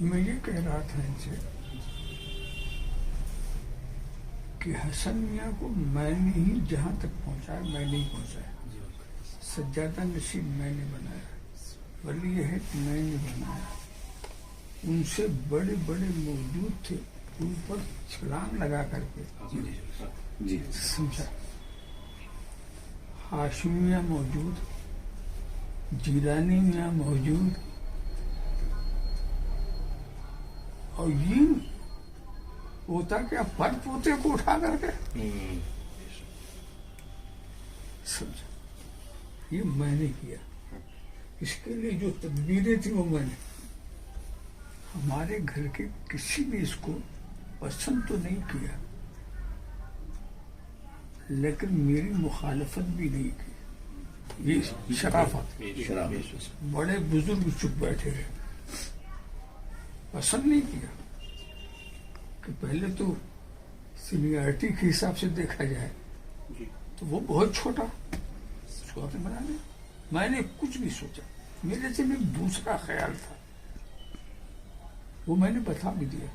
میں یہ کہہ رہا تھا ان سے کہ حسن میاں کو میں نے ہی جہاں تک پہنچایا، میں نہیں پہنچایا. سجادہ نشین میں نے بنایا، ولی یہ ہے کہ میں نے بنایا. ان سے بڑے بڑے موجود تھے، ان پر چھلانگ لگا کر کے جی سمجھا. ہاشمی میاں موجود، جیلانی میاں موجود، اور یہ ہوتا کیا پر پوتے کو اٹھا کر کے سمجھا. یہ میں نے کیا. اس کے لیے جو تدبیریں تھیں وہ میں نے. ہمارے گھر کے کسی نے اس کو پسند تو نہیں کیا، لیکن میری مخالفت بھی نہیں کی. یہ شرافت. بڑے بزرگ چپ بیٹھے رہے، پسند نہیں کیا. کہ پہلے تو سینیئرٹی کے حساب سے دیکھا جائے تو وہ بہت چھوٹا، اس کو آپ نے بنا لیا. میں نے کچھ نہیں سوچا، میرے سے ایک دوسرا خیال تھا، وہ میں نے بتا بھی دیا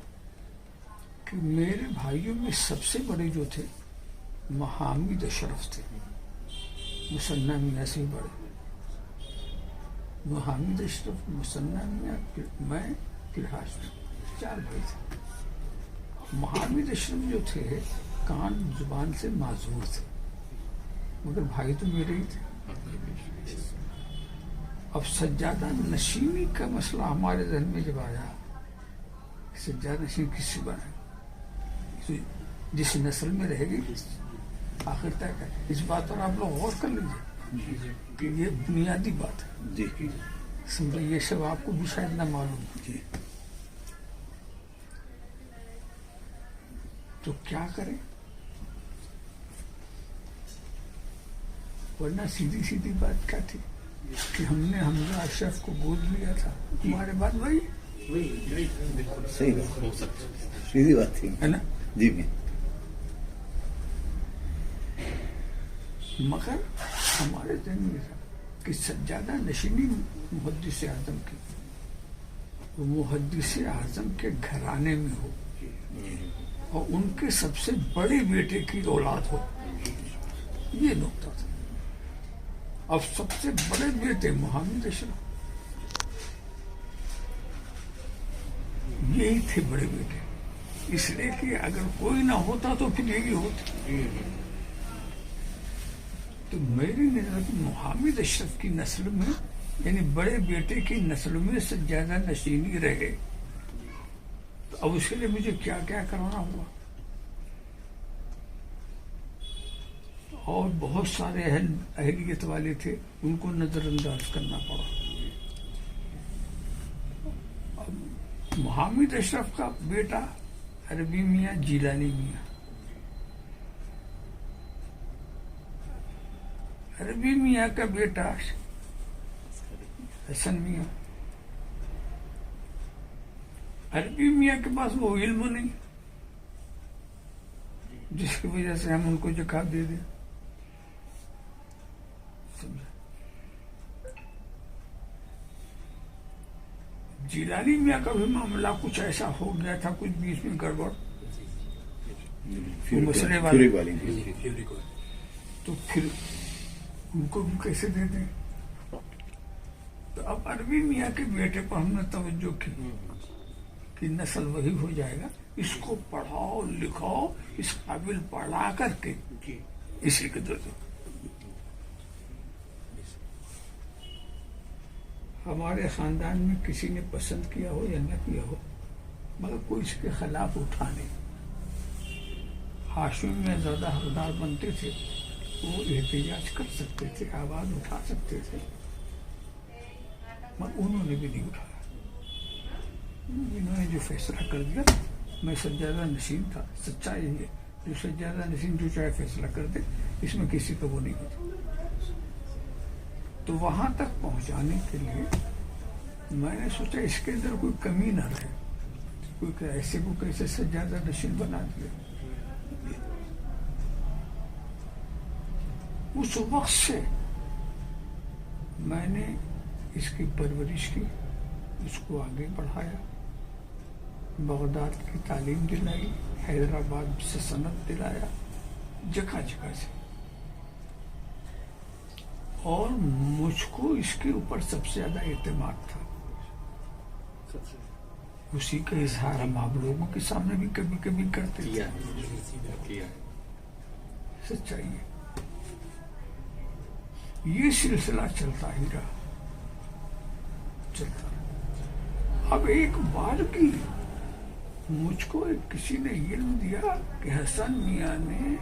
کہ میرے بھائیوں میں سب سے بڑے جو تھے محامد اشرف تھے، مثنیٰ میاں سے بڑے. محامد اشرف، مثنیٰ میاں، میں، پھر ہاشمی، 4 بھائی تھے. محامد اشرف جو تھے کان زبان سے معذور تھے، مگر بھائی تو میرے ہی تھے. اب سجادہ نشینی کا مسئلہ ہمارے ذہن میں جب آیا، سجادہ نشین کس سے بنا، جس نسل میں رہے گی آخر تک. اس بات پر آپ لوگ غور کر لیجیے کہ یہ بنیادی بات ہے. سمجھے، یہ سب آپ کو بھی شاید نہ معلوم ہے. تو کیا کریں، ورنہ سیدھی سیدھی بات کیا تھی کہ ہم نے حمزہ اشرف کو گود لیا تھا. ہمارے بعد وہی صحیح بات، سیدھی بات تھی ہے نا. جی. مگر ہمارے ذہن میں تھا کہ سجادہ نشینی محدث اعظم کی، وہ محدث اعظم کے گھرانے میں ہو اور ان کے سب سے بڑے بیٹے کی اولاد ہو. یہ نقطہ تھا. اب سب سے بڑے بیٹے محمد اشرف، یہی تھے بڑے بیٹے. اس لیے کہ اگر کوئی نہ ہوتا تو پھر یہی ہوتا. تو میری نظر میں محمد اشرف کی نسل میں، یعنی بڑے بیٹے کی نسل میں سجادہ نشینی رہے. تو اب اس کے لیے مجھے کیا کیا کرنا ہوا، اور بہت سارے اہلیت والے تھے، ان کو نظر انداز کرنا پڑا. محمد اشرف کا بیٹا عربی میاں، جیلانی میاں. عربی میاں کا بیٹا حسن میاں. عربی میاں کے پاس وہ علم نہیں جس کی وجہ سے ہم ان کو زکات دے دیں. جیلانی میاں کا بھی معاملہ کچھ ایسا ہو گیا تھا، کچھ بیچ میں گڑبڑ مسئلے والی، تو پھر ان کو بھی کیسے دے دیں. تو اب عربی میاں کے بیٹے پر ہم نے توجہ کی کہ نسل وہی ہو جائے گا، اس کو پڑھاؤ لکھاؤ، اس قابل پڑھا کر کے اسی کے دے دو. ہمارے خاندان میں کسی نے پسند کیا ہو یا نہ کیا ہو، مگر کوئی اس کے خلاف اٹھا نہیں. ہاشمی میں زیادہ حقدار بنتے تھے، وہ احتجاج کر سکتے تھے، آواز اٹھا سکتے تھے، مگر انہوں نے بھی نہیں اٹھایا. انہوں نے جو فیصلہ کر دیا، میں سجادہ نشین تھا. سچائی یہ ہے، جو سجادہ نشین جو چاہے فیصلہ کر دے، اس میں کسی کا وہ نہیں ہوتا. تو وہاں تک پہنچانے کے لیے میں نے سوچا اس کے اندر کوئی کمی نہ رہے، کوئی ایسے کو کیسے سجادہ نشین بنا دیا. اس وقت سے میں نے اس کی پرورش کی، اس کو آگے بڑھایا، بغداد کی تعلیم دلائی، حیدرآباد سے سند دلایا، جگہ جگہ سے. اور مجھ کو اس کے اوپر سب سے زیادہ اعتماد تھا. اسی کا اظہار ہم آپ لوگوں کے سامنے بھی کبھی کبھی کرتے تھے. سچائی ہے. یہ سلسلہ چلتا ہی رہا. اب ایک بار کی مجھ کو کسی نے علم دیا کہ حسن میاں نے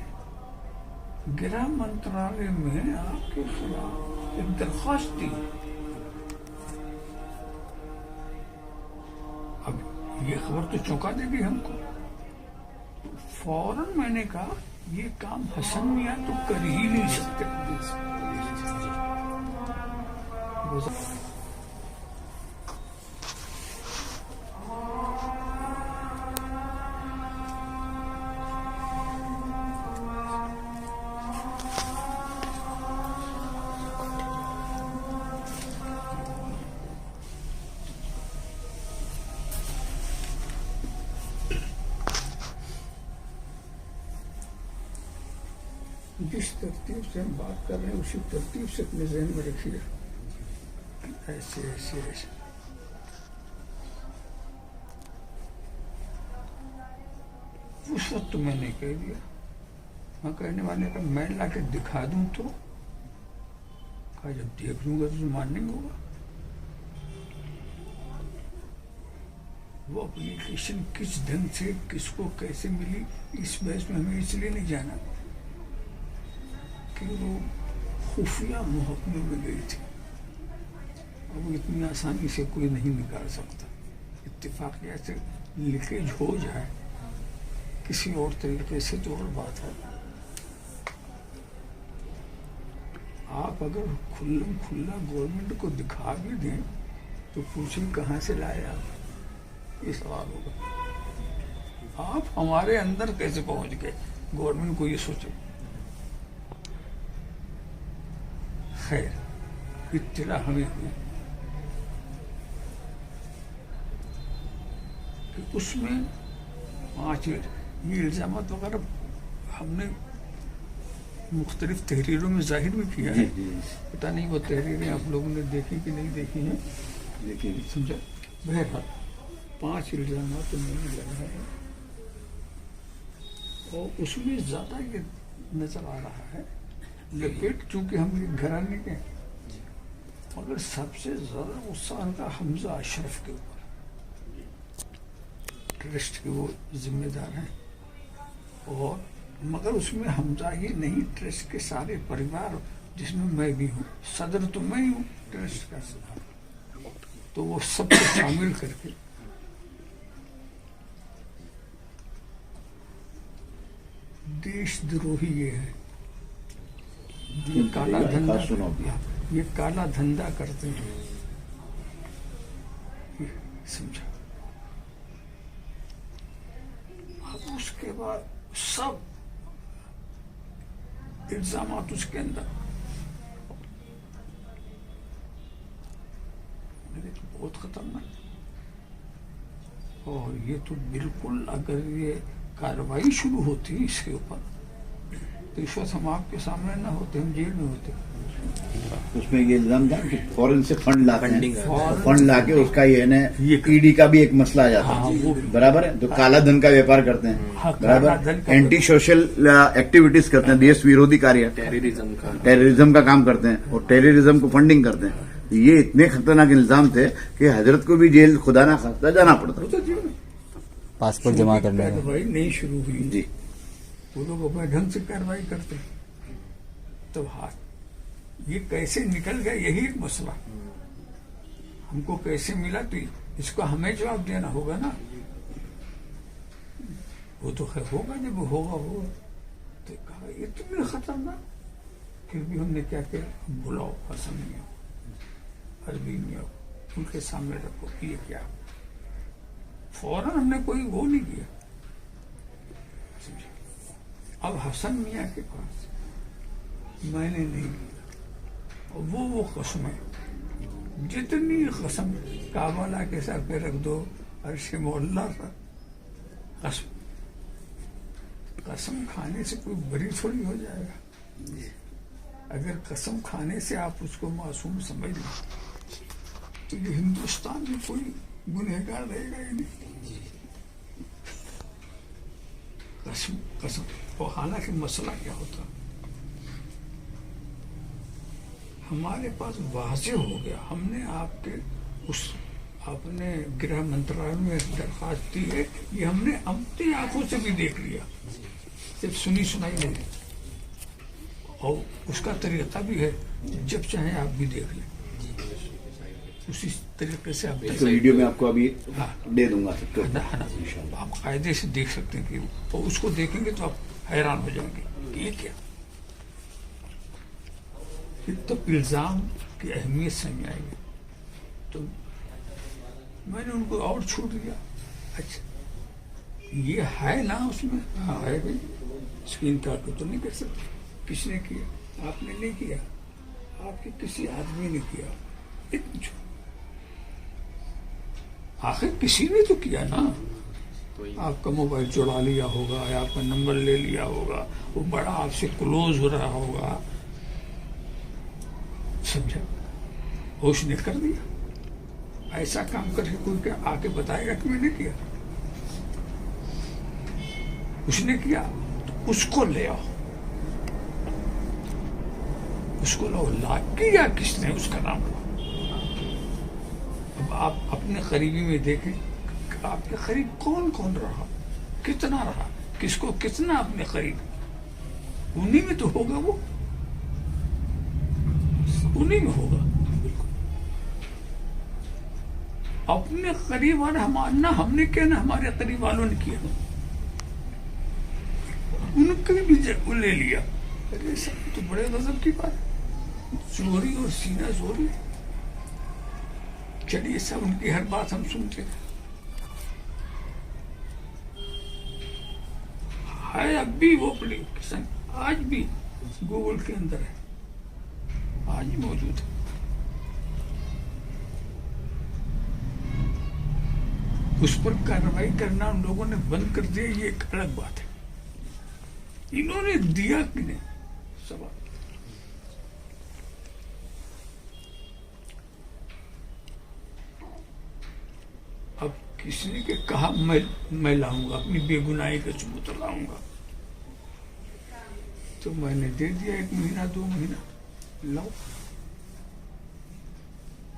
گرہ منترالیہ میں آپ کے خلاف ایک درخواست دی. اب یہ خبر تو چونکا دے گی ہم کو. فوراً میں نے کہا یہ کام حسن میاں تو کر ہی نہیں سکتے. جس ترتیب سے ہم بات کر رہے ہیں اسی ترتیب سے اپنے ذہن میں رکھیے. ایسے ایسے ایسے اس وقت میں نے کہہ دیا. میں کہنے والے کا میں لا کے دکھا دوں تو کہا جب دیکھ لوں گا تو مان نہیں ہوگا. وہ اپلیکیشن کس ڈھنگ سے کس کو کیسے ملی اس بحث میں ہمیں اس لیے نہیں جانا کہ وہ خفیہ محکمے میں گئی تھی. اب اتنی آسانی سے کوئی نہیں نکال سکتا. اتفاقیہ سے لیکیج ہو جائے کسی اور طریقے سے تو اور بات ہے. آپ اگر کھلم کھلا گورنمنٹ کو دکھا بھی دیں تو پوچھیں کہاں سے لائے آپ، یہ سوال ہوگا. آپ ہمارے اندر کیسے پہنچ گئے، گورنمنٹ کو یہ سوچے. خیر اطلاع ہمیں ہوئی کہ اس میں 5 یہ الزامات وغیرہ ہم نے مختلف تحریروں میں ظاہر بھی کیا ہے. پتہ نہیں وہ تحریریں آپ لوگوں نے دیکھی کہ نہیں دیکھی ہیں، سمجھا. بہرحال 5 الزامات میں نے لگائے ہیں اور اس میں زیادہ یہ نظر آ رہا ہے لپیٹ، چونکہ ہم یہ گھرانے کے مگر سب سے زیادہ غصہ ان کا حمزہ اشرف کے اوپر. ٹرسٹ کے وہ ذمہ دار ہیں اور مگر اس میں حمزہ ہی نہیں، ٹرسٹ کے سارے پریوار جس میں میں بھی ہوں، صدر تو میں ہی ہوں ٹرسٹ کا صدر، تو وہ سب کو شامل کر کے دیش دروہی یہ ہے. یہ کالا دھندا، یہ کالا دھندا کرتے ہیں. سمجھا. اب اس کے بعد سب الزامات اس کے اندر بہت خطرناک. اور یہ تو بالکل اگر یہ کارروائی شروع ہوتی اس کے اوپر تو اس وقت ہم آپ کے سامنے نہ ہوتے، ہم جیل میں ہوتے. اس میں یہ الزام تھا کہ فورن سے فنڈ لا کے اس کا یہ ای ڈی کا بھی ایک مسئلہ آ جاتا ہے. برابر ہے. تو کالا دھن کا ویپار کرتے ہیں، برابر، اینٹی سوشل ایکٹیویٹیز کرتے ہیں، دیش ویرودھی کاریہ، ٹیررزم کا کام کرتے ہیں اور ٹیررزم کو فنڈنگ کرتے ہیں. یہ اتنے خطرناک الزام تھے کہ حضرت کو بھی جیل خدا نہ خواستہ جانا پڑتا. پاسپورٹ جمع کرنے میں کارروائی نہیں شروع ہوئی جی. وہ لوگ اپنے ڈھنگ سے کارروائی کرتے تو ہاتھ یہ کیسے نکل گیا، یہی ایک مسئلہ. ہم کو کیسے ملا تو اس کو ہمیں جواب دینا ہوگا نا. وہ تو خیر ہوگا جب ہوگا. تو کہا اتنے خطرناک، پھر بھی ہم نے کیا کیا، بلاؤ حسن میاں، عربی میاں، ان کے سامنے رکھو یہ کیا. فوراً ہم نے کوئی وہ نہیں کیا. اب حسن میاں کے پاس میں نے نہیں لیا. وہ قسمیں جتنی قسم کعبہ لا کے سر پہ رکھ دو، عرش مولا قسم کھانے سے کوئی بری تھوڑی ہو جائے گا. اگر قسم کھانے سے آپ اس کو معصوم سمجھ لیں تو یہ ہندوستان میں کوئی گنہگار رہے گا ہی نہیں. قسم حالانکہ مسئلہ کیا ہوتا، ہمارے پاس واضح ہو گیا. ہم نے آپ کے اس اپنے گرہ منترالیہ میں درخواست دی ہے، یہ ہم نے اپنی آنکھوں سے بھی دیکھ لیا، صرف سنی سنائی نہیں. اور اس کا طریقہ بھی ہے، جب چاہیں آپ بھی دیکھ لیں، اسی طریقے سے آپ ویڈیو میں آپ کو ابھی دے دوں گا. آپ قاعدے سے دیکھ سکتے ہیں کہ اور اس کو دیکھیں گے تو آپ حیران ہو جائیں گے کہ یہ کیا. پھر تو الزام کی اہمیت سمجھ آئے گی. تو میں نے ان کو اور چھوڑ دیا. اچھا یہ ہے نا اس میں؟ ہاں ہے بھائی، اسکرین کارڈ کو تو نہیں کر سکتے. کس نے کیا؟ آپ نے نہیں کیا، آپ کے کسی آدمی نے کیا. آخر کسی نے تو کیا نا. آپ کا موبائل چڑا لیا ہوگا یا آپ کا نمبر لے لیا ہوگا، وہ بڑا آپ سے کلوز ہو رہا ہوگا، سمجھا، اس نے کر دیا. ایسا کام کر کے کوئی کیا آ کے بتائے گا کہ میں نے کیا؟ اس نے کیا تو اس کو لے آؤ. اس کو لا کیا کس نے؟ اس کا نام ہوا. اب آپ اپنے قریبی میں دیکھیں کہ آپ کے قریب کون کون رہا، کتنا رہا، کس کو کتنا اپنے قریب. انہی میں تو ہوگا، وہ انہی میں ہوگا. اپنے قریب والے نہ ہم نے کیا نہ ہمارے قریب والوں نے کیا، ان کو بھی لے لیا. ارے سب تو بڑے غضب کی بات، چوری اور سینہ چوری. چلیے سب ان کی ہر بات ہم سنتے ہیں. ہے اب بھی وہ اپلیکیشن آج بھی گوگل کے اندر ہے، آج موجود ہے. اس پر کارروائی کرنا ان لوگوں نے بند کر دیا، یہ ایک الگ بات ہے. انہوں نے دیا کہ نہیں سوال. اب کسی نے کہ کہا میں لاؤں گا، اپنی بے گناہی کا ثبوت لاؤں گا، تو میں نے دے دیا. 1 مہینہ 2 مہینہ لاؤ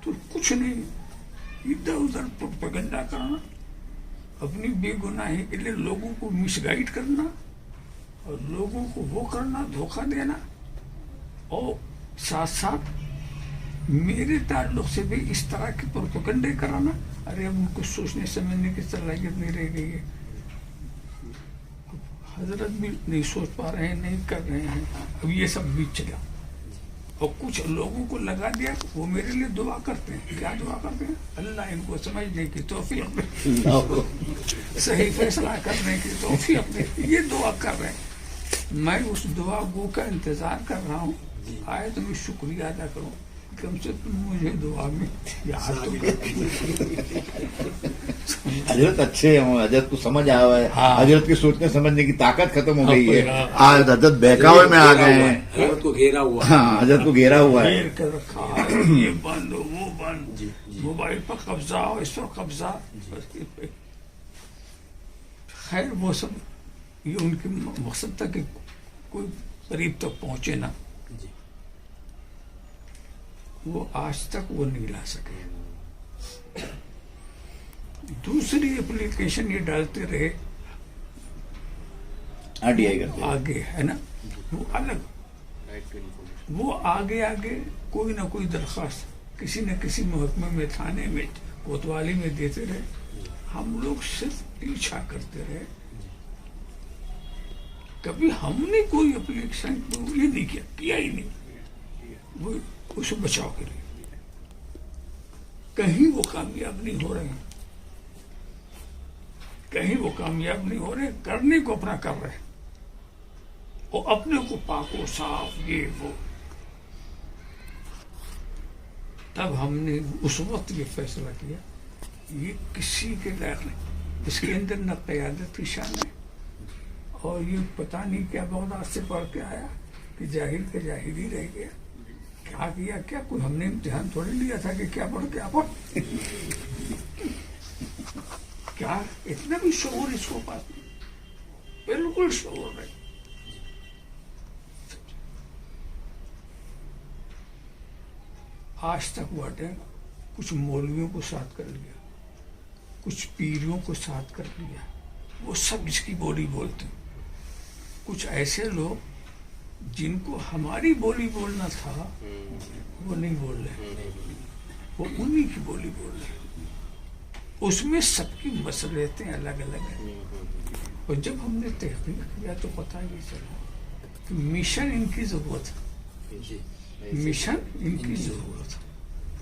تو کچھ نہیں، ادھر ادھر پروپیگنڈا کرنا، اپنی بے گناہی کے لیے لوگوں کو مس گائیڈ کرنا اور لوگوں کو وہ کرنا، دھوکہ دینا. اور ساتھ ساتھ میرے تعلق سے بھی اس طرح کے پروپیگنڈے کرانا. ارے اب ان کو سوچنے سمجھنے کی صلاحیت نہیں رہ گئی ہے. حضرت بھی نہیں سوچ پا رہے ہیں، نہیں کر رہے ہیں. اب یہ سب بھی چلا اور کچھ لوگوں کو لگا دیا وہ میرے لیے دعا کرتے ہیں. کیا دعا کرتے ہیں؟ اللہ ان کو سمجھنے کی توفیق دے، صحیح فیصلہ کرنے کی توفیق دے. یہ دعا کر رہے ہیں. میں اس دعا گو کا انتظار کر رہا ہوں. آئے تو میں شکریہ ادا کروں، کم سے کم مجھے دعا میں یاد تو حضرت اچھے ہیں، حضرت کو سمجھ آیا ہوا ہے. حضرت کی سوچنے سمجھنے کی طاقت ختم ہو گئی ہے. آج حضرت بہکاوے میں آ گئے ہیں. حضرت کو گھیرا ہوا، ہاں حضرت کو گھیرا ہوا ہے. گھیر کر رکھا ہے، یہ بند وہ بند، موبائل پر قبضہ اور اس پر قبضہ. خیر وہ سب یہ ان کے مقصد تھا کہ کوئی قریب تک پہنچے نہ. وہ آج تک وہ نہیں لا سکے. دوسری اپلیکیشن یہ ڈالتے رہے RTI کرتے آگے، ہے نا، وہ الگ. وہ آگے آگے کوئی نہ کوئی درخواست کسی نہ کسی محکمے میں، تھانے میں، کوتوالی میں دیتے رہے. ہم لوگ صرف پیچھا کرتے رہے. کبھی ہم نے کوئی اپلیکیشن یہ نہیں کیا ہی نہیں. وہ اس کو بچاؤ کے لیے کہیں وہ کامیاب نہیں ہو رہے ہیں، کہیں وہ کامیاب نہیں ہو رہے. کرنے کو اپنا کر رہے ہیں اور اپنے کو پاک و صاف یہ وہ. تب ہم نے اس وقت یہ فیصلہ کیا یہ کسی کے لائق نہیں. اس کے اندر نہ قیادت کی شان ہے، اور یہ پتہ نہیں کیا بغداد سے پڑھ کے آیا کہ جاہل کا جاہل ہی رہ گیا. کیا کیا کیا کوئی ہم نے امتحان تھوڑی لیا تھا کہ کیا پڑھ کیا پڑھ. کیا اتنا بھی شعور اس کو پاس نہیں، بالکل شعور نہیں. آج تک باٹے کچھ مولویوں کو ساتھ کر لیا، کچھ پیریوں کو ساتھ کر لیا، وہ سب اس کی بولی بولتے ہیں. کچھ ایسے لوگ جن کو ہماری بولی بولنا تھا وہ نہیں بول رہے، وہ انہی کی بولی بول رہے. اس میں سب کی مصلحتیں الگ الگ ہیں. اور جب ہم نے تحقیق کیا تو پتہ یہ چلا کہ مشن ان کی ضرورت ہے، مشن ان کی ضرورت ہے.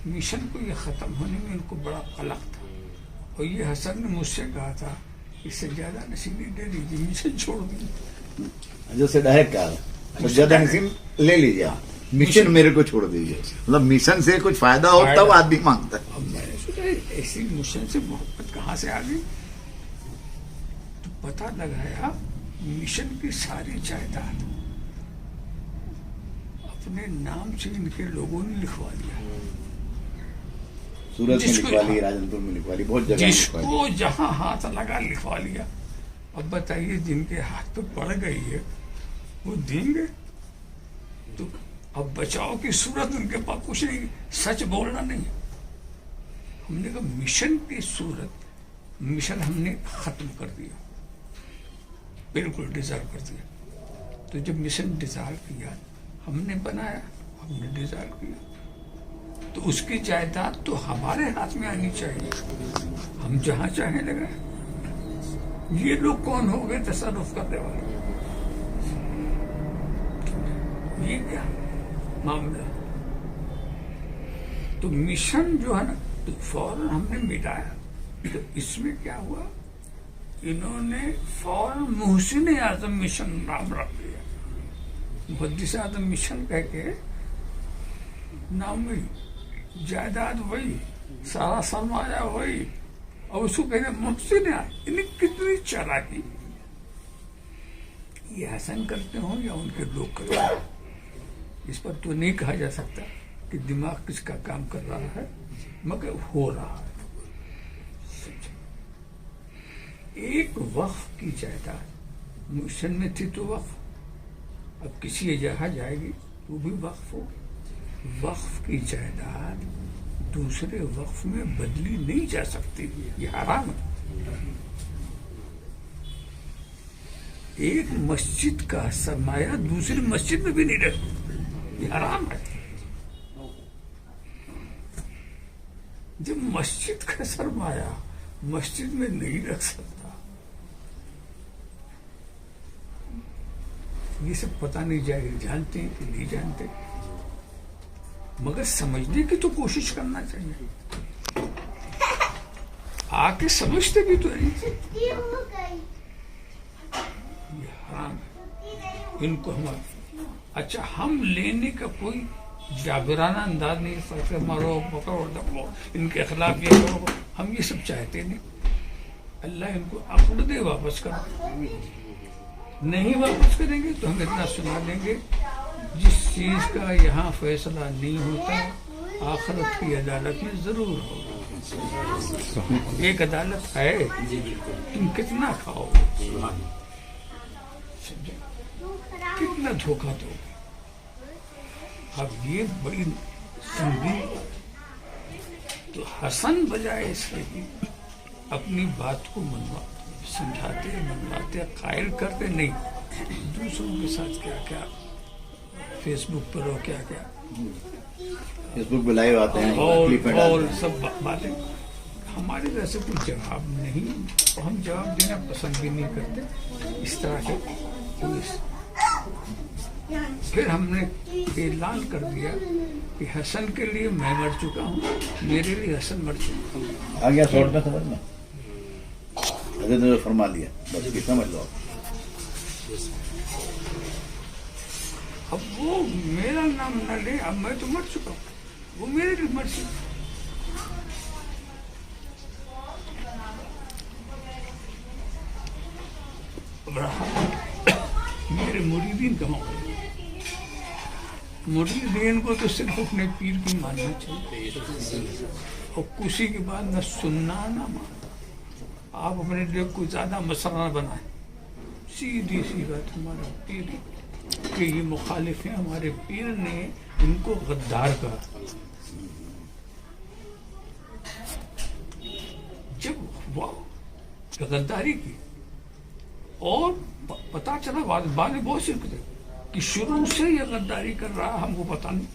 مشن کو یہ ختم ہونے میں ان کو بڑا قلق تھا. اور یہ حسن نے مجھ سے کہا تھا اس سے زیادہ نصیبی دے دیجیے، مشن چھوڑ دیجیے. جو سے ڈائریکٹ کہا زیادہ نصیب لے لیجیے، مشن میرے کو چھوڑ دیجیے. مطلب مشن سے کچھ فائدہ ہو تب آدمی مانگتا ہے. اب میں نے سوچا ایسی مشن سے محبت کہاں سے آ گئی، تو پتہ لگایا مشن کی ساری جائیداد اپنے نام سے ان کے لوگوں نے لکھوا دیا. سورت میں لکھوا لی، راجن پور میں لکھوا لی، بہت جگہ جس لکھوا لی. کو جہاں ہاتھ لگا لکھوا لیا. اب بتائیے جن کے ہاتھ پہ پڑ گئی ہے وہ دیں گے؟ تو اب بچاؤ کی صورت ان کے پاس کچھ نہیں، سچ بولنا نہیں. ہم نے کہا مشن کی صورت، مشن ہم نے ختم کر دیا، بالکل ڈیزالو کر دیا. تو جب مشن ڈیزالو کیا، ہم نے بنایا، ہم نے ڈیزالو کیا، تو اس کی جائیداد تو ہمارے ہاتھ میں آنی چاہیے، ہم جہاں چاہیں لگائیں. یہ لوگ کون ہو گئے تصرف کرنے والے؟ یہ کیا معاملہ؟ تو مشن جو ہے نا تو فوراً ہم نے مٹایا. تو اس میں کیا ہوا، انہوں نے فوراً محسن اعظم مشن نام رکھ دیا. محدث اعظم مشن کہہ کے نام وہی، جائیداد وہی، سارا سرمایہ وہی، اور اس کو کہتے ہیں محسن اعظم. انہیں کتنی چالاکی. یہ حسن کرتے ہوں یا ان کے لوگ کرتے ہوں، اس پر تو نہیں کہا جا سکتا کہ دماغ کس کا کام کر رہا ہے، مگر ہو رہا ہے. ایک وقف کی جائیداد مشن میں تھی تو وقف، اب کسی جگہ جائے گی تو بھی وقف ہو. وقف کی جائیداد دوسرے وقف میں بدلی نہیں جا سکتی، یہ حرام ہے. ایک مسجد کا سرمایہ دوسری مسجد میں بھی نہیں رکھ، یہ حرام ہے. جب مسجد کا سرمایہ مسجد میں نہیں رکھ سکتا، یہ سب پتہ نہیں جائے گا، جانتے ہیں کہ نہیں جانتے، مگر سمجھنے کی تو کوشش کرنا چاہیے. آ کے سمجھتے بھی تو نہیں. یہ حرام ہے، ان کو ہمارا اچھا ہم لینے کا کوئی جابرانہ انداز نہیں. سکتے مارو پکڑو دبو، ان کے خلاف یہ کرو، ہم یہ سب چاہتے نہیں. اللہ ان کو عقل دے واپس کرو. نہیں واپس کریں گے تو ہم اتنا سنا دیں گے، جس چیز کا یہاں فیصلہ نہیں ہوتا آخرت کی عدالت میں ضرور ہوگا. ایک عدالت ہے، تم کتنا کھاؤ گے، کتنا دھوکہ دو گے. اب یہ بڑی سنگین. تو حسن بجائے اس کے اپنی بات کو سمجھاتے منواتے قائل کرتے نہیں، دوسروں کے ساتھ کیا کیا فیس بک پر ہو، کیا کیا فیس بک پہ لائیو آتے ہیں اور سب باتیں. ہمارے ویسے کوئی جواب نہیں، اور ہم جواب دینا پسند بھی نہیں کرتے اس طرح کے. پھر ہم نے اعلان کر دیا کہ حسن کے لیے میں مر چکا ہوں، میرے لیے حسن مر چکا ہوں. آ گیا شارٹ میں سمجھ میں حضرت نے فرما لیا، بس یہ سمجھ لو. اب وہ میرا نام نہ لے، اب میں تو مر چکا ہوں، وہ میرے لیے مر چکا. اب رہا میرے مریدین کا معاملہ، مریدین کو تو صرف اپنے پیر کی ماننا چاہیے اور کسی کے بعد نہ سننا نہ ماننا. آپ اپنے لیے کوئی زیادہ مسئلہ نہ بنائیں. سیدھی سی بات، ہمارا پیر کہ یہ مخالف ہیں، ہمارے پیر نے ان کو غدار کہا. جب واہ غداری کی اور پتا چلا بعد میں بہت شرکت ہے کہ شروع سے یہ غداری کر رہا، ہم کو پتا نہیں.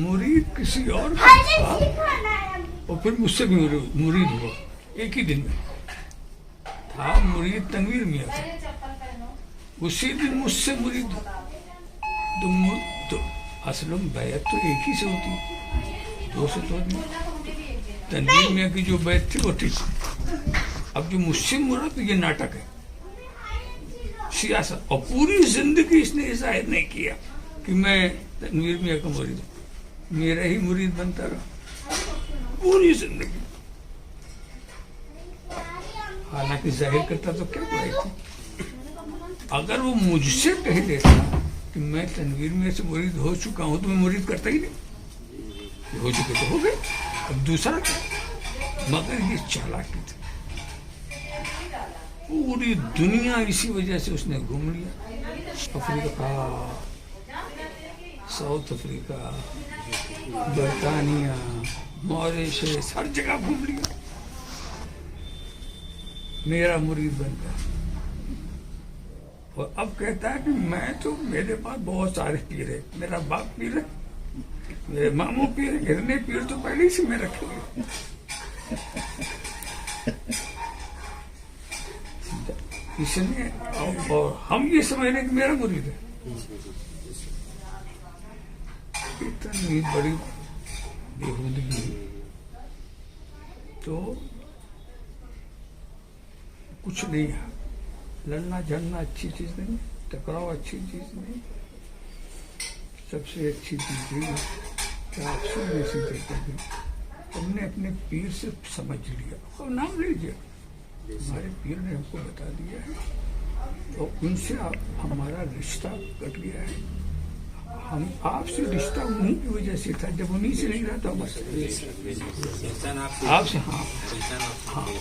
مرید کسی اور کا تھا اور پھر مجھ سے بھی مرید ہوا ایک ہی دن میں. تھا مرید تنویر میاں تھا، اسی دن مجھ سے مرید ہوا. تو اصل میں بیعت تو ایک ہی سے ہوتی، دو سے تو نہیں. تنویر میاں کی جو بیعت تھی وہ ٹھیک. اب جو مجھ سے مراد تو یہ ناٹک ہے، سیاست. اور پوری زندگی اس نے ظاہر نہیں کیا کہ میں تنویر میاں کا مرید ہوں. میرا ہی مرید بنتا رہا پوری زندگی. حالانکہ ظاہر کرتا تو کیا برائی تھی. اگر وہ مجھ سے کہہ دیتا کہ میں تنویر میاں سے مرید ہو چکا ہوں تو میں مرید کرتا ہی نہیں. ہو چکے تو ہو گئے، اب دوسرا کیا. مگر یہ چالاکی تھی. پوری دنیا اسی وجہ سے اس نے گھوم لیا. افریقہ، ساؤتھ افریقہ، برطانیہ، ماریشس، ہر جگہ گھوم لیا. میرا مرید بن گیا. اور اب کہتا ہے کہ میں تو، میرے پاس بہت سارے پیر ہیں. میرا باپ پیر ہے، میرے ماموں پیر ہیں، اتنے پیر تو پہلے ہی سے میں رکھے ہوئے. اس نے اور ہم یہ سمجھ رہے کہ میرا مرید ہے. اتنی بڑی بےہودگی. تو کچھ نہیں ہے. لڑنا جھڑنا اچھی چیز نہیں، ٹکراؤ اچھی چیز نہیں. سب سے اچھی چیز یہ ہے کہ آپ سب ایسی کرتے ہیں. ہم نے اپنے پیر سے سمجھ لیا، اور نام لیجیے، ہمارے پیر نے ہم کو بتا دیا ہے اور ان سے ہمارا رشتہ کٹ گیا ہے. ہم آپ سے رشتہ انہیں کی وجہ سے تھا. جب انہیں سے نہیں رہتا بس آپ سے، ہاں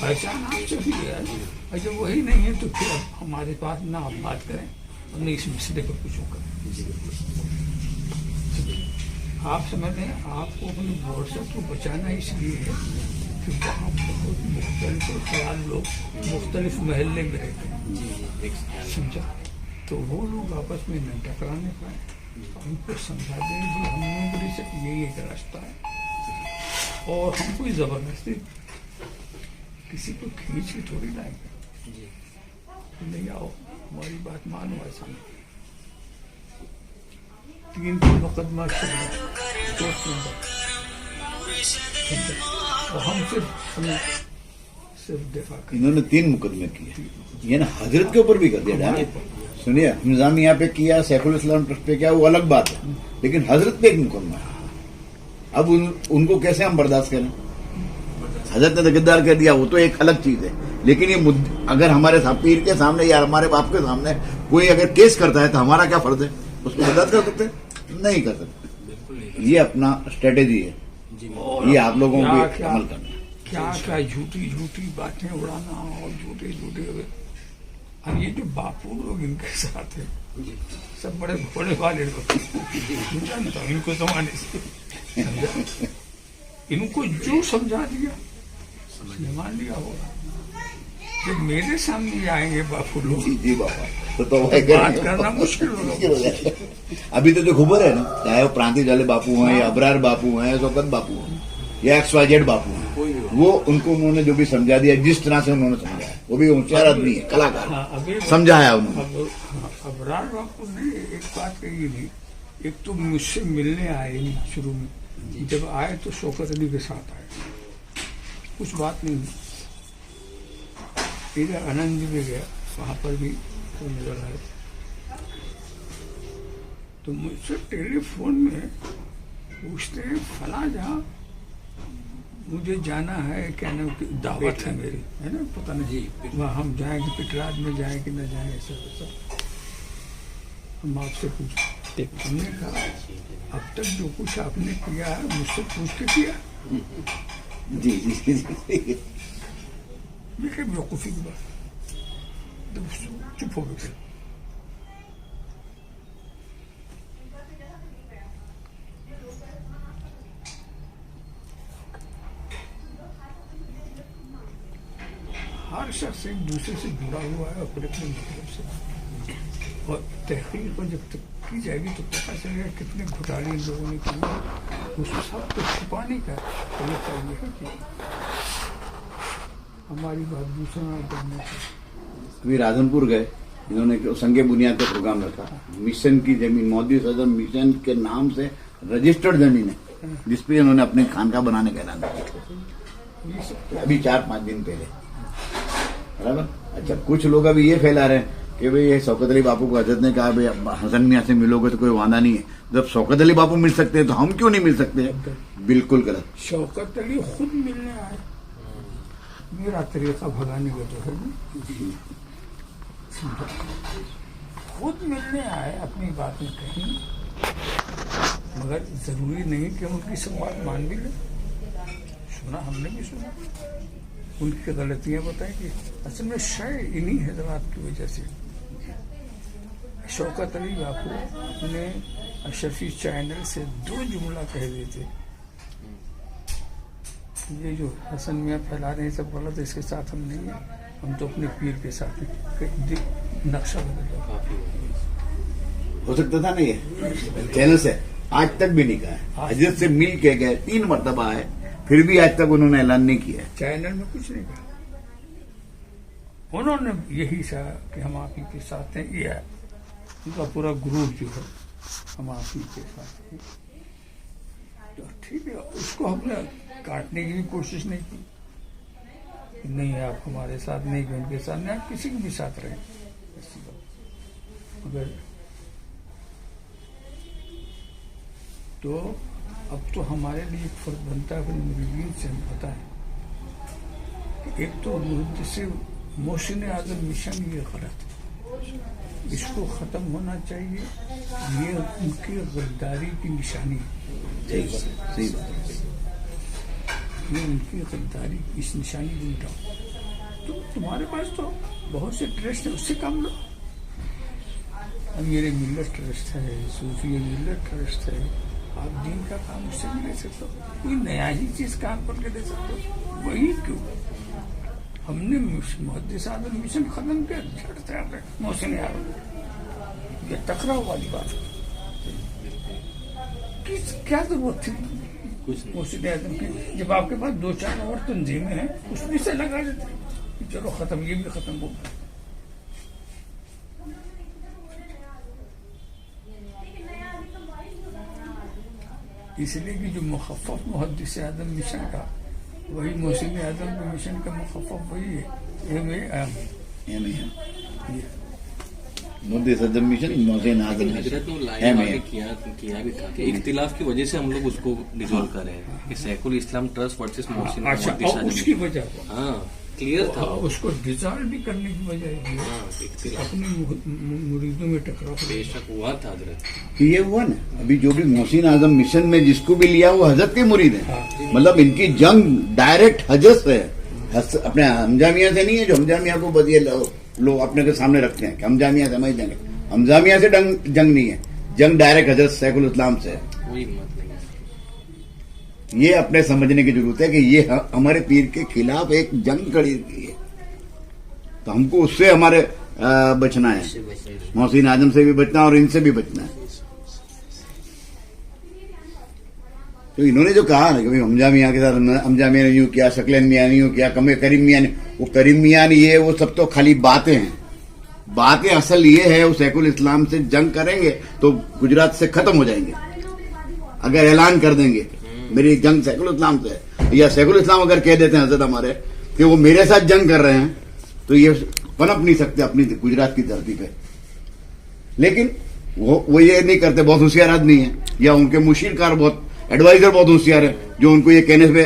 پہچان آپ سے بھی ہے. اور جب وہی نہیں ہے تو پھر اب ہمارے پاس نہ آپ بات کریں اور نہ اس مسئلے پر کچھ کریں. آپ سمجھتے ہیں آپ کو اپنے بورسٹ کو بچانا اس لیے ہے کہ وہاں بہت مختلف خیال لوگ مختلف محلے میں رہتے ہیں، سمجھا. تو وہ لوگ آپس میں نہ ٹکرانے پائیں. ہم کو سمجھا دیں کہ ہم لوگوں سے یہی ایک راستہ ہے اور ہم کوئی زبردستی کسی کو کھینچ کے تھوڑی لائیں گے. نہیں آؤ ہماری بات مانو، ایسا نہیں. 3 مقدمہ چل رہا، 2 نمبر، اور ہم صرف دفاع کریں. انہوں نے 3 مقدمے کیے، یہ نا حضرت کے اوپر بھی کر دیا. سنیے، نظام یہاں پہ کیا، سیف الاسلام ٹرسٹ پہ کیا، وہ الگ بات ہے، لیکن حضرت پہ ایک مقدمہ ہے. اب ان کو کیسے ہم برداشت کریں؟ حضرت نے غدار کہہ دیا، وہ تو ایک الگ چیز ہے. لیکن یہ اگر ہمارے پیر کے سامنے یا ہمارے باپ کے سامنے کوئی اگر کیس کرتا ہے تو ہمارا کیا فرض ہے؟ اس کو برداشت کر سکتے؟ نہیں کر سکتے. یہ اپنا اسٹریٹجی ہے، یہ آپ لوگوں کو عمل کرنا ہے. کیا کیا جھوٹی جھوٹی باتیں اڑانا اور جھوٹے جھوٹے. اور یہ جو باپو لوگ ان کے ساتھ ہیں سب بڑے بڑے والے لوگ، جانتا ہوں ان کو زمانے سے. ان کو جو سمجھا دیا مان لیا ہوگا. جب میرے سامنے آئیں گے باپو لوگ، جی بابا تو بات کرنا مشکل ہو جائے. ابھی تو جو خبر ہے نا، چاہے وہ پرانتی والے باپو ہیں یا ابرار باپو ہیں، شوکت باپو ہیں یا XYZ باپو ہیں، وہ ان کو انہوں نے جو بھی سمجھا دیا جس طرح سے انہوں نے سمجھایا، وہ بھی ہوشیار آدمی ہے، کلاکار، سمجھایا انہوں نے. ابرار باپو نے ایک بات کہی تھی. ایک تو مجھ سے ملنے آئے نہیں شروع میں، جب آئے تو شوکت علی کے ساتھ آئے، کچھ بات نہیں ہوئی. ادھر آنند بھی گیا، وہاں پر بھی نظر آئے. تو مجھ سے ٹیلی فون میں پوچھتے ہیں فلاں جہاں مجھے جانا ہے کیا نام کی دعوت ہے میری ہے نا پتہ نہیں وہاں ہم جائیں گے پٹراد میں جائیں کہ نہ جائیں ایسا ویسا ہم آپ سے پوچھیں ہم نے کہا اب تک جو کچھ آپ نے کیا ہے مجھ سے پوچھ کے کیا جی جی جی دیکھیں بیوقوفی کی بات چپ ہو گئے ہر شخص ایک دوسرے سے جڑا ہوا ہے اپنے اپنے مطلب سے اور تحقیق کو جب تک کی جائے گی تو پتہ چلے گا کتنے گھوٹالے ان لوگوں نے کیے اس سب کو چھپانے کا طریقہ یہ ہے کہ ہماری بات دوسرا نہ کرنے سے ابھی راجنپور گئے انہوں نے سنگ بنیاد کا پروگرام رکھا مشن کی زمین مودی صدر مشن کے نام سے رجسٹرڈ زمین ہے جس پہ انہوں نے اپنے خانقاہ بنانے کا اعلان کیا ابھی 4-5 دن پہلے برابر. اچھا کچھ لوگ ابھی یہ پھیلا رہے ہیں کہ بھئی یہ شوکت علی باپو کو حضرت نے کہا بھئی حسن میاں سے ملو گے تو کوئی وعدہ نہیں ہے. جب شوکت علی باپو مل سکتے ہیں تو ہم کیوں نہیں مل سکتے؟ بالکل غلط. شوکت علی خود ملنے آئے میرا طریقہ بھگانے کا تو ہے خود ملنے آئے اپنی باتیں کہیں مگر ضروری نہیں کہ ان کی سب بات مان بھی لیں. سنا ہم نے بھی سنا ان کی غلطیاں بتائیں کہ اصل میں شے انہی حضرات کی وجہ سے شوکت علی باپو نے اشرفی چینل سے 2 جملہ کہہ دیے تھے یہ جو حسن میاں پھیلا رہے ہیں سب غلط ہے اس کے ساتھ ہم نہیں ہیں ہم تو اپنے پیر کے ساتھ ہیں. نقشہ بدل ہو سکتا تھا نا یہ چینل سے آج تک بھی نہیں کہا ہے. حضرت سے مل کے گئے 3 مرتبہ آئے پھر بھی آج تک انہوں نے اعلان نہیں کیا ہے. چینل میں کچھ نہیں کہا انہوں نے یہی کہا کہ ہم آپ ہی کے ساتھ ہیں. یہ ان کا پورا گروپ جو ہے ہم آپ ہی کے ساتھ ہیں تو ٹھیک ہے. اس کو ہم نے کاٹنے کی بھی کوشش نہیں کی نہیں آپ ہمارے ساتھ نہیں کہ ان کے ساتھ نہیں آپ کسی کے بھی ساتھ رہیں مگر تو اب تو ہمارے لیے ایک فرق بنتا ہے اپنے مریدین سے ہم بتائیں کہ ایک تو محسن اعظم مشن یہ غلط ہے اس کو ختم ہونا چاہیے. یہ ان کی غداری کی نشانی ہے. صحیح بات. یہ ان کی غداری اس نشانی کو مٹاؤ. تمہارے پاس تو بہت سے ٹرسٹ ہیں اس سے کام لو. امیر ملت ٹرسٹ ہے صوفی ملت ٹرسٹ ہے آپ دین کا کام اس سے بھی لے سکتے ہو. کوئی نیا ہی چیز کام کر کے دے سکتے ہو. وہی کیوں ہم نے محدث اعظم مشن ختم کیا محسن اعظم یہ ٹکراؤ والی بات کیا ضرورت تھی محسن اعظم کی جب آپ کے پاس 2-4 اور تنظیمیں ہیں اس میں سے لگا دیتے چلو ختم یہ بھی ختم ہو گیا. اس لیے کہ جو مخفف محدث اعظم مشن کا وہی محسن اعظم مشن کا مخفف وہی ہے. محدث اعظم مشن محسن اعظم حضرت کیا بھی تھا کہ اختلاف کی وجہ سے ہم لوگ اس کو ڈیزالو کر رہے ہیں کہ سیف الاسلام ٹرسٹ ورسز محسن اس کی وجہ ہاں کلیئر تھا اس کو ڈیزالو بھی کرنے کی وجہ اپنے مریدوں میں ٹکراؤ بے شک ہوا تھا حضرت. یہ ہوا نا ابھی جو بھی محسن اعظم مشن میں جس کو بھی لیا وہ حضرت کے مرید ہیں. مطلب ان کی جنگ ڈائریکٹ حضرت سے ہے اپنے ہمجامیہ سے نہیں ہے جو ہمجامیہ کو بدیے لوگ اپنے کے سامنے رکھتے ہیں کہ ہمجامیہ سے ہماری جنگ ہے. ہمجامیہ سے جنگ نہیں ہے جنگ ڈائریکٹ حضرت سیف الاسلام سے ہے. کوئی مت نہیں. یہ اپنے سمجھنے کی ضرورت ہے کہ یہ ہمارے پیر کے خلاف ایک جنگ کڑی کی ہے تو ہم کو اس سے ہمارے بچنا ہے. محسن اعظم سے بھی بچنا اور ان سے بھی بچنا ہے. تو انہوں نے جو کہا نا کہ حمزہ میاں کے ساتھ حمزہ میاں نے یوں کیا شکلین میاں نے یوں کیا کریم میاں نے وہ کریم میاں نے یہ وہ سب تو خالی باتیں ہیں. باتیں اصل یہ ہے وہ سیف الاسلام سے جنگ کریں گے تو گجرات سے ختم ہو جائیں گے. اگر اعلان کر دیں گے میری جنگ سیف الاسلام سے یا سیف الاسلام اگر کہہ دیتے ہیں حضرت ہمارے کہ وہ میرے ساتھ جنگ کر رہے ہیں تو یہ پنپ نہیں سکتے اپنی گجرات کی دھرتی پہ. لیکن وہ یہ نہیں کرتے. بہت ہوشیار آدمی ہیں یا ان کے مشیر کار بہت ایڈوائزر بہت ہوشیار ہے جو ان کو یہ کہنے پہ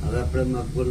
હવે આપણે મકબૂલ